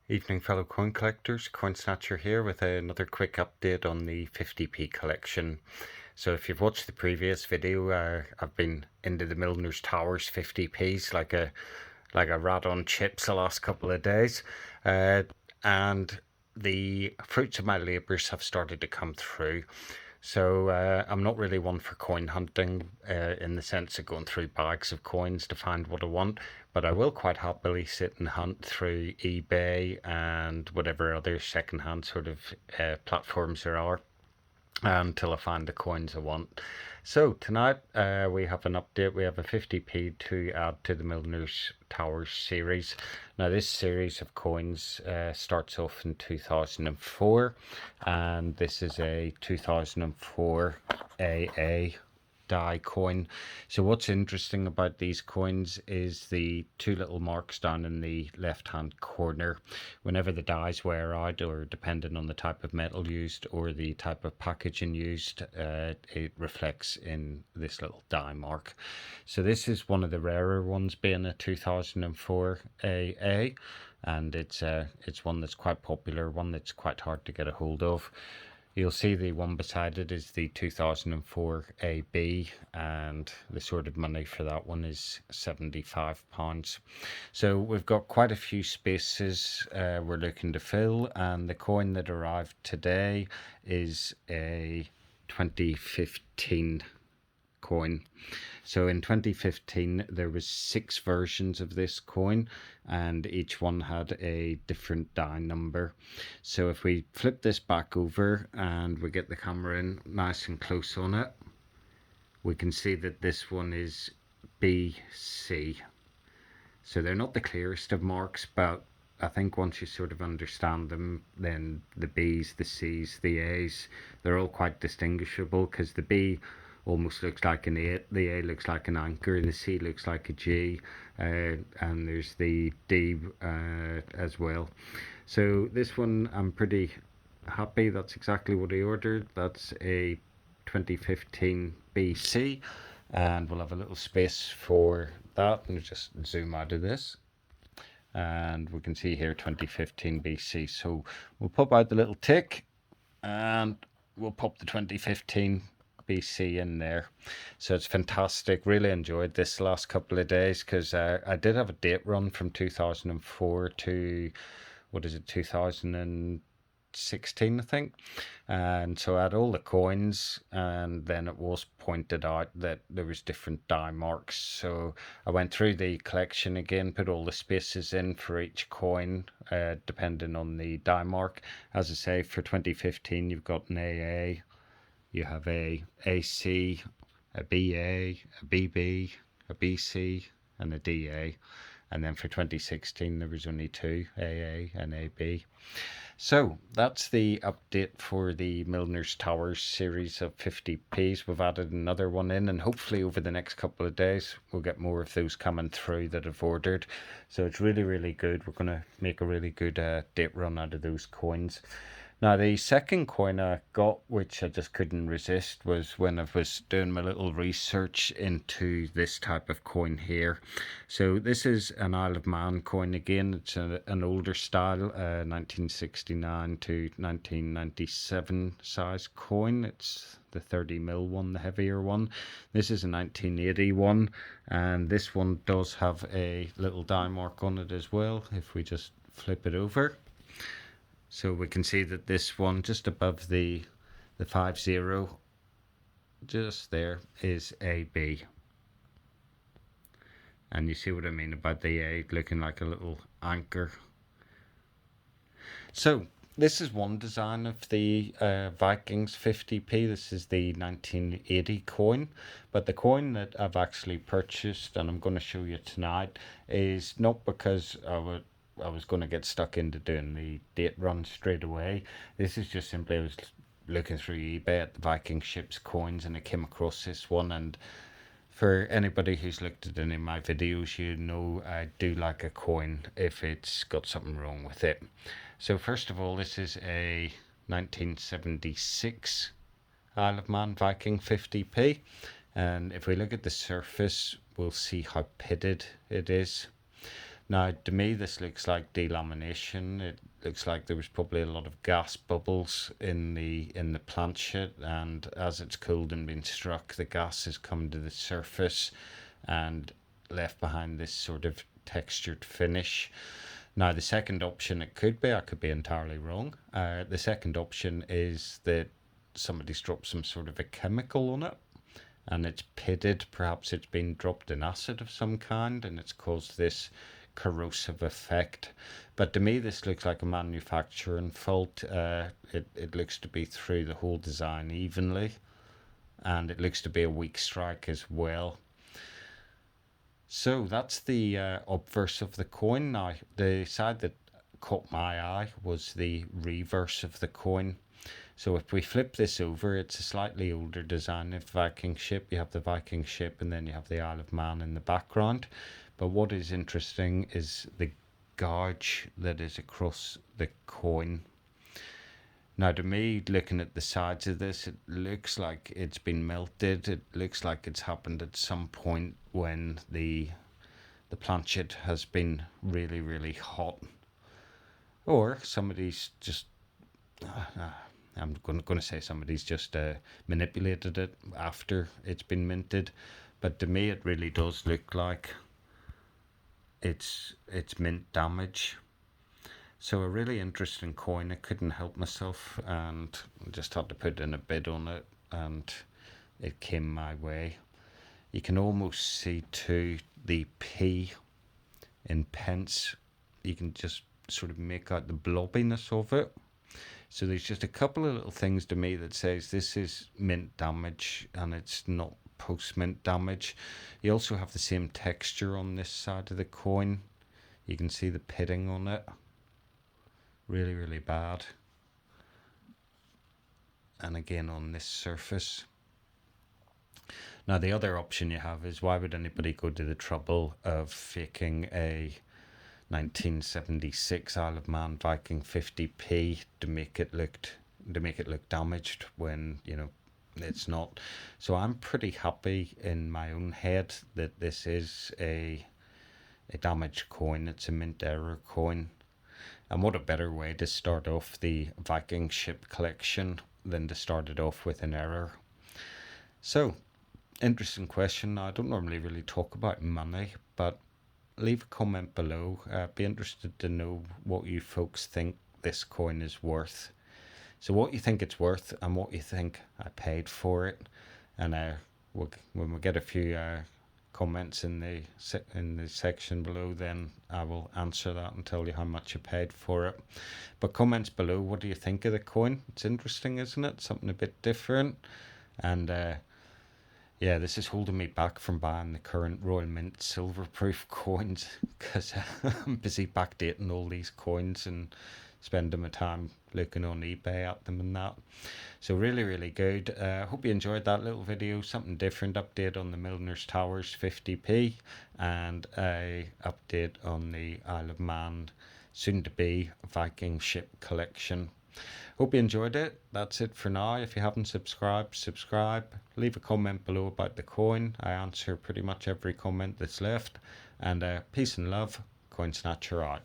Evening fellow coin collectors, Coin Snatcher here with another quick update on the 50p collection. So if you've watched the previous video, I've been into the Milners Towers 50p's like a rat on chips the last couple of days, and the fruits of my labours have started to come through. So I'm not really one for coin hunting in the sense of going through bags of coins to find what I want, but I will quite happily sit and hunt through eBay and whatever other secondhand sort of platforms there are until I find the coins I want. So tonight we have an update. We have a 50p to add to the Milners Towers series. Now this series of coins starts off in 2004, and this is a 2004 AA die coin. So what's interesting about these coins is the two little marks down in the left hand corner. Whenever the dies wear out, or depending on the type of metal used or the type of packaging used, it reflects in this little die mark. So this is one of the rarer ones, being a 2004 AA, and it's one that's quite popular, one that's quite hard to get a hold of. You'll see the one beside it is the 2004 AB, and the sort of money for that one is £75. So we've got quite a few spaces we're looking to fill, and the coin that arrived today is a 2015 coin. So in 2015 there was 6 versions of this coin, and each one had a different die number. So if we flip this back over and we get the camera in nice and close on it, we can see that this one is BC. So they're not the clearest of marks, but I think once you sort of understand them, then the B's, the C's, the A's, they're all quite distinguishable, because the B almost looks like an 8, the A looks like an anchor, and the C looks like a G, and there's the D as well. So this one I'm pretty happy. That's exactly what I ordered. That's a 2015 BC, and we'll have a little space for that, and just zoom out of this, and we can see here 2015 BC. So we'll pop out the little tick, and we'll pop the 2015 BC in there. So it's fantastic. Really enjoyed this last couple of days, because I did have a date run from 2004 to, what is it, 2016, I think. And so I had all the coins, and then it was pointed out that there was different die marks. So I went through the collection again, put all the spaces in for each coin, depending on the die mark. As I say, for 2015 you've got an AA, you have a AC, a BA, a BB, a BC, and a DA. And then for 2016 there was only 2, AA and AB. So that's the update for the Milners Towers series of 50p's. We've added another one in, and hopefully over the next couple of days we'll get more of those coming through that I've ordered. So it's really, really good. We're going to make a really good date run out of those coins. Now, the second coin I got, which I just couldn't resist, was when I was doing my little research into this type of coin here. So this is an Isle of Man coin again. It's an older style, 1969 to 1997 size coin. It's the 30mm one, the heavier one. This is a 1981, and this one does have a little die mark on it as well, if we just flip it over. So we can see that this one, just above the 50, just there, is AB. And you see what I mean about the A looking like a little anchor. So this is one design of the Vikings 50p. This is the 1980 coin. But the coin that I've actually purchased, and I'm going to show you tonight, is not because I was going to get stuck into doing the date run straight away. This is just simply, I was looking through eBay at the Viking ships coins, and I came across this one. And for anybody who's looked at any of my videos, you know I do like a coin if it's got something wrong with it. So first of all, this is a 1976 Isle of Man Viking 50p, and if we look at the surface, we'll see how pitted it is. Now, to me, this looks like delamination. It looks like there was probably a lot of gas bubbles in the planchet, and as it's cooled and been struck, the gas has come to the surface and left behind this sort of textured finish. Now, the second option it could be, I could be entirely wrong. The second option is that somebody's dropped some sort of a chemical on it and it's pitted. Perhaps it's been dropped in acid of some kind and it's caused this corrosive effect. But to me, this looks like a manufacturing fault. It looks to be through the whole design evenly, and it looks to be a weak strike as well. So that's the obverse of the coin. Now, the side that caught my eye was the reverse of the coin. So if we flip this over, it's a slightly older design of Viking ship. You have the Viking ship and then you have the Isle of Man in the background. But what is interesting is the gouge that is across the coin. Now, to me, looking at the sides of this, it looks like it's been melted. It looks like it's happened at some point when the planchet has been really, really hot. Or somebody's just... I'm going to say somebody's just manipulated it after it's been minted. But to me, it really does look like it's mint damage. So a really interesting coin. I couldn't help myself and just had to put in a bid on it, and it came my way. You can almost see too the P in pence. You can just sort of make out the blobbiness of it. So there's just a couple of little things to me that says this is mint damage and it's not post-mint damage. You also have the same texture on this side of the coin. You can see the pitting on it. Really, really bad. And again on this surface. Now the other option you have is, why would anybody go to the trouble of faking a 1976 Isle of Man Viking 50p to make it look damaged when, you know, it's not. So I'm pretty happy in my own head that this is a damaged coin. It's a mint error coin. And what a better way to start off the Viking ship collection than to start it off with an error. So, interesting question. Now, I don't normally really talk about money, but leave a comment below. Be interested to know what you folks think this coin is worth. So what you think it's worth and what you think I paid for it. And when we get a few comments in the section below, then I will answer that and tell you how much you paid for it. But comments below, what do you think of the coin? It's interesting, isn't it? Something a bit different. And yeah, this is holding me back from buying the current Royal Mint silver-proof coins because I'm busy backdating all these coins and spending my time looking on eBay at them and that. So really, really good. Hope you enjoyed that little video. Something different. Update on the Milners Towers 50p and a update on the Isle of Man soon-to-be Viking ship collection. Hope you enjoyed it. That's it for now. If you haven't subscribed, subscribe. Leave a comment below about the coin. I answer pretty much every comment that's left. And peace and love. Coin Snatcher out.